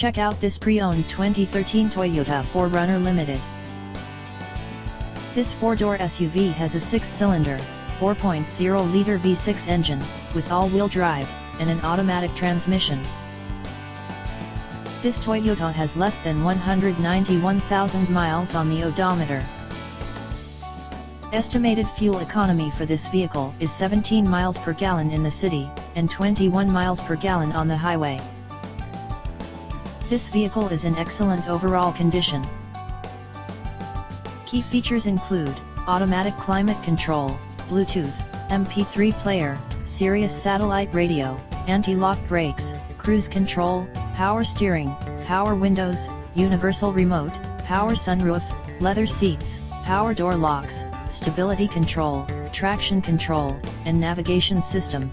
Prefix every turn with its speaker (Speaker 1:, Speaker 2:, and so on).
Speaker 1: Check out this pre-owned 2013 Toyota 4Runner Limited. This four-door SUV has a 6-cylinder, 4.0-liter V6 engine, with all-wheel drive, and an automatic transmission. This Toyota has less than 191,000 miles on the odometer. Estimated fuel economy for this vehicle is 17 miles per gallon in the city, and 21 miles per gallon on the highway. This vehicle is in excellent overall condition. Key features include automatic climate control, Bluetooth, MP3 player, Sirius satellite radio, anti-lock brakes, cruise control, power steering, power windows, universal remote, power sunroof, leather seats, power door locks, stability control, traction control, and navigation system.